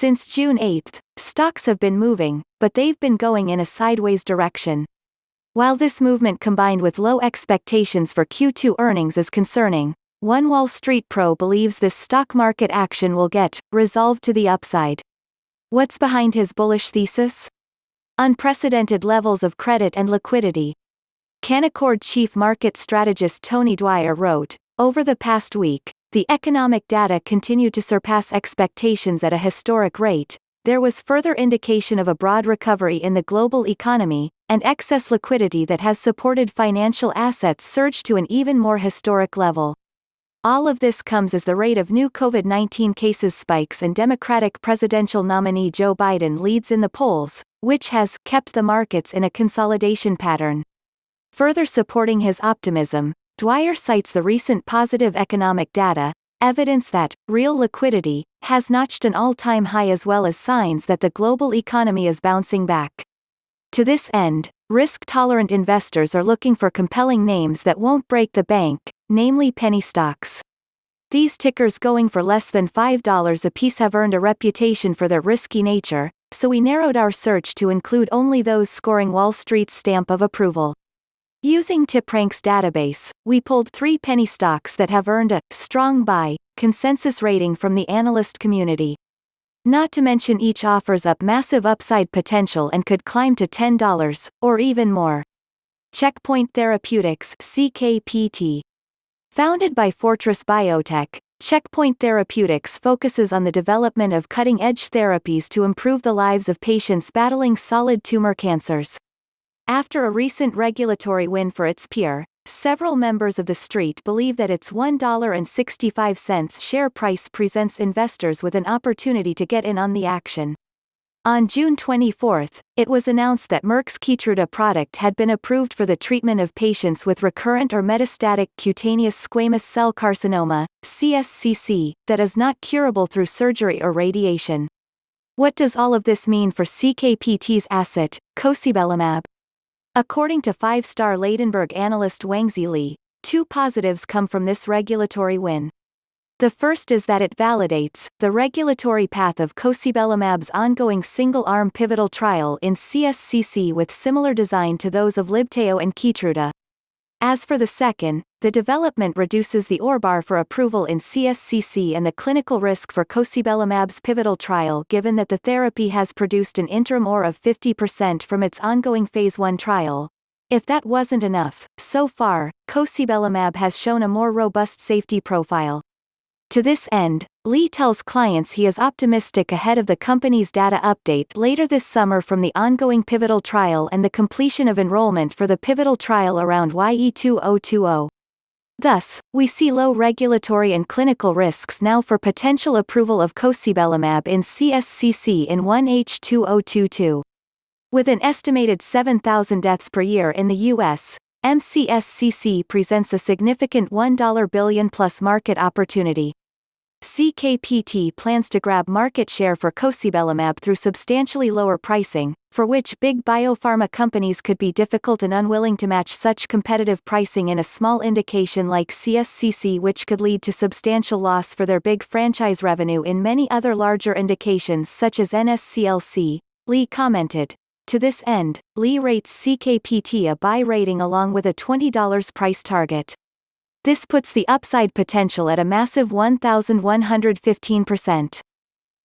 Since June 8, stocks have been moving, but they've been going in a sideways direction. While this movement combined with low expectations for Q2 earnings is concerning, one Wall Street pro believes this stock market action will get resolved to the upside. What's behind his bullish thesis? Unprecedented levels of credit and liquidity. Canaccord chief market strategist Tony Dwyer wrote, "Over the past week, the economic data continued to surpass expectations at a historic rate. There was further indication of a broad recovery in the global economy, and excess liquidity that has supported financial assets surge to an even more historic level. All of this comes as the rate of new COVID-19 cases spikes and Democratic presidential nominee Joe Biden leads in the polls, which has kept the markets in a consolidation pattern." Further supporting his optimism, Dwyer cites the recent positive economic data, evidence that real liquidity has notched an all-time high as well as signs that the global economy is bouncing back. To this end, risk-tolerant investors are looking for compelling names that won't break the bank, namely penny stocks. These tickers going for less than $5 apiece have earned a reputation for their risky nature, so we narrowed our search to include only those scoring Wall Street's stamp of approval. Using TipRank's database, we pulled 3 penny stocks that have earned a strong buy consensus rating from the analyst community. Not to mention each offers up massive upside potential and could climb to $10 or even more. Checkpoint Therapeutics (CKPT). Founded by Fortress Biotech, Checkpoint Therapeutics focuses on the development of cutting-edge therapies to improve the lives of patients battling solid tumor cancers. After a recent regulatory win for its peer, several members of the street believe that its $1.65 share price presents investors with an opportunity to get in on the action. On June 24, it was announced that Merck's Keytruda product had been approved for the treatment of patients with recurrent or metastatic cutaneous squamous cell carcinoma, CSCC, that is not curable through surgery or radiation. What does all of this mean for CKPT's asset, cosibelimab? According to 5-star Ladenburg analyst Wangzi Li, 2 positives come from this regulatory win. The first is that it validates the regulatory path of cosibelimab's ongoing single-arm pivotal trial in CSCC with similar design to those of Libtayo and Keytruda. As for the second, the development reduces the OR for approval in CSCC and the clinical risk for cosibelimab's pivotal trial given that the therapy has produced an interim OR of 50% from its ongoing phase 1 trial. If that wasn't enough, so far, cosibelimab has shown a more robust safety profile. To this end, Lee tells clients he is optimistic ahead of the company's data update later this summer from the ongoing pivotal trial and the completion of enrollment for the pivotal trial around YE2020. Thus, we see low regulatory and clinical risks now for potential approval of cosibelimab in CSCC in 1H2022. With an estimated 7,000 deaths per year in the U.S., MCSCC presents a significant $1 billion-plus market opportunity. CKPT plans to grab market share for cosibelimab through substantially lower pricing, for which big biopharma companies could be difficult and unwilling to match such competitive pricing in a small indication like CSCC, which could lead to substantial loss for their big franchise revenue in many other larger indications such as NSCLC, Lee commented. To this end, Lee rates CKPT a buy rating along with a $20 price target. This puts the upside potential at a massive 1,115%.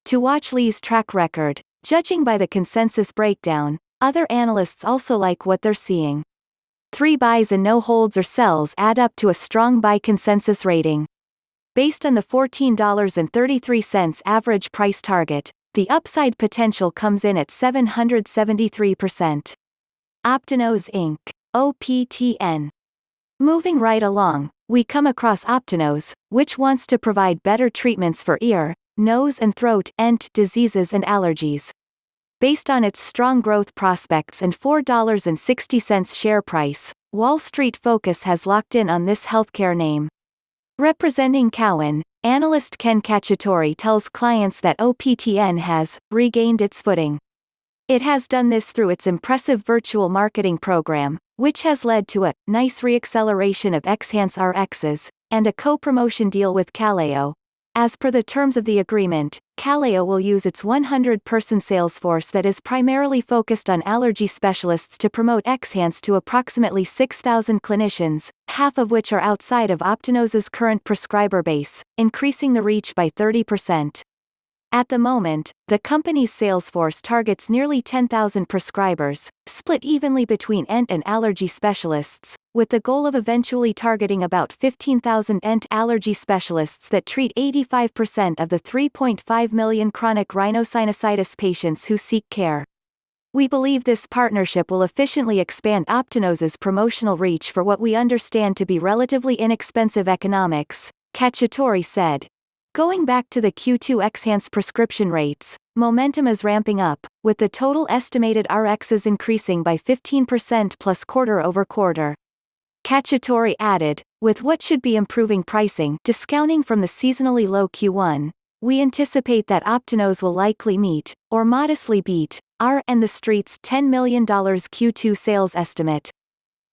To watch Lee's track record, judging by the consensus breakdown, other analysts also like what they're seeing. 3 buys and no holds or sells add up to a strong buy consensus rating. Based on the $14.33 average price target, the upside potential comes in at 773%. Optinos Inc. OPTN. Moving right along, we come across Optinos, which wants to provide better treatments for ear, nose and throat (ENT) diseases and allergies. Based on its strong growth prospects and $4.60 share price, Wall Street Focus has locked in on this healthcare name. Representing Cowen, analyst Ken Cacciatore tells clients that OPTN has regained its footing. It has done this through its impressive virtual marketing program, which has led to a nice reacceleration of Xhance RXs, and a co-promotion deal with Kaleo. As per the terms of the agreement, Kaleo will use its 100-person sales force that is primarily focused on allergy specialists to promote Xhance to approximately 6,000 clinicians, half of which are outside of Optinos's current prescriber base, increasing the reach by 30%. At the moment, the company's sales force targets nearly 10,000 prescribers, split evenly between ENT and allergy specialists, with the goal of eventually targeting about 15,000 ENT allergy specialists that treat 85% of the 3.5 million chronic rhinosinusitis patients who seek care. We believe this partnership will efficiently expand Optinos's promotional reach for what we understand to be relatively inexpensive economics, Cacciatore said. Going back to the Q2 Xhance prescription rates, momentum is ramping up, with the total estimated RXs increasing by 15% plus quarter-over-quarter. Cacciatore added, with what should be improving pricing, discounting from the seasonally low Q1, we anticipate that Optinos will likely meet, or modestly beat, our and the Street's $10 million Q2 sales estimate.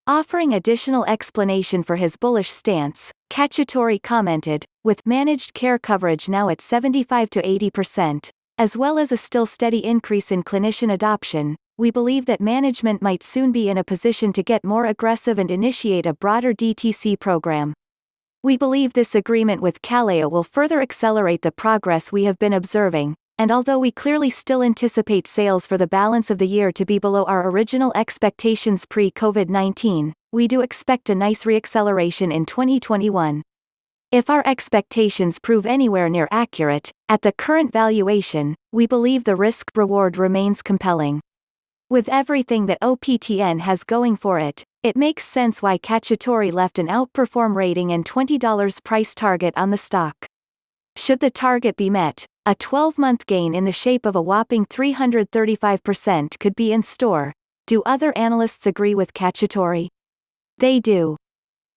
Offering additional explanation for his bullish stance, Cacciatore commented, with managed care coverage now at 75 to 80%, as well as a still steady increase in clinician adoption, we believe that management might soon be in a position to get more aggressive and initiate a broader DTC program. We believe this agreement with Kaleo will further accelerate the progress we have been observing, and although we clearly still anticipate sales for the balance of the year to be below our original expectations pre-COVID-19, we do expect a nice reacceleration in 2021. If our expectations prove anywhere near accurate, at the current valuation, we believe the risk-reward remains compelling. With everything that OPTN has going for it, it makes sense why Cacciatore left an outperform rating and $20 price target on the stock. Should the target be met, a 12-month gain in the shape of a whopping 335% could be in store. Do other analysts agree with Cacciatore? They do.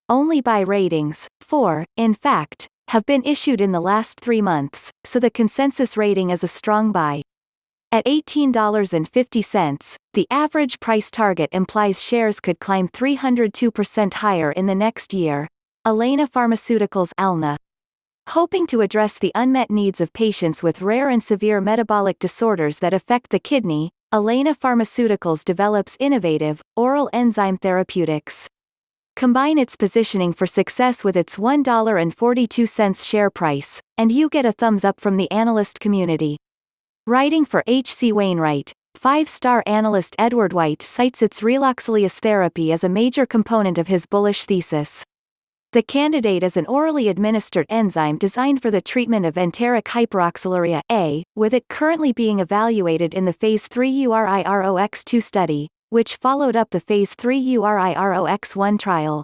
Only buy ratings, 4, in fact, have been issued in the last 3 months, so the consensus rating is a strong buy. At $18.50, the average price target implies shares could climb 302% higher in the next year. Elena Pharmaceuticals ALNA. Hoping to address the unmet needs of patients with rare and severe metabolic disorders that affect the kidney, Elena Pharmaceuticals develops innovative, oral enzyme therapeutics. Combine its positioning for success with its $1.42 share price, and you get a thumbs up from the analyst community. Writing for H.C. Wainwright, 5-star analyst Edward White cites its riloxalius therapy as a major component of his bullish thesis. The candidate is an orally administered enzyme designed for the treatment of enteric hyperoxaluria A, with it currently being evaluated in the Phase 3 URIROX2 study, which followed up the Phase 3 URIROX1 trial.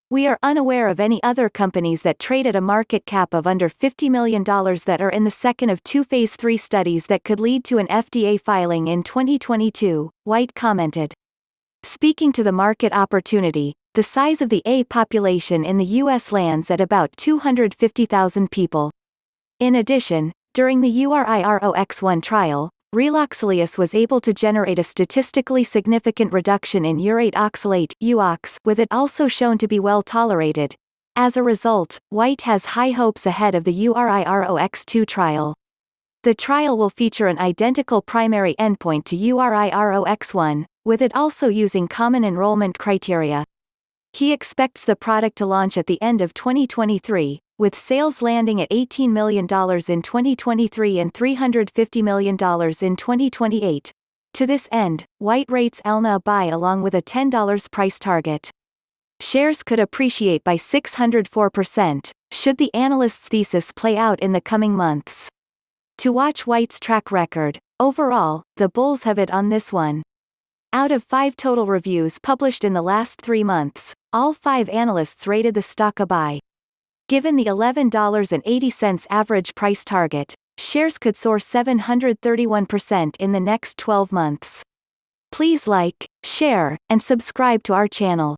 We are unaware of any other companies that trade at a market cap of under $50 million that are in the second of 2 Phase 3 studies that could lead to an FDA filing in 2022, White commented. Speaking to the market opportunity, the size of the A population in the U.S. lands at about 250,000 people. In addition, during the URIROX1 trial, riloxalius was able to generate a statistically significant reduction in urate oxalate (UOX), with it also shown to be well tolerated. As a result, White has high hopes ahead of the URIROX2 trial. The trial will feature an identical primary endpoint to URIROX1, with it also using common enrollment criteria. He expects the product to launch at the end of 2023, with sales landing at $18 million in 2023 and $350 million in 2028. To this end, White rates ALNA a buy along with a $10 price target. Shares could appreciate by 604%, should the analyst's thesis play out in the coming months. To watch White's track record, overall, the bulls have it on this one. Out of 5 total reviews published in the last 3 months, all 5 analysts rated the stock a buy. Given the $11.80 average price target, shares could soar 731% in the next 12 months. Please like, share, and subscribe to our channel.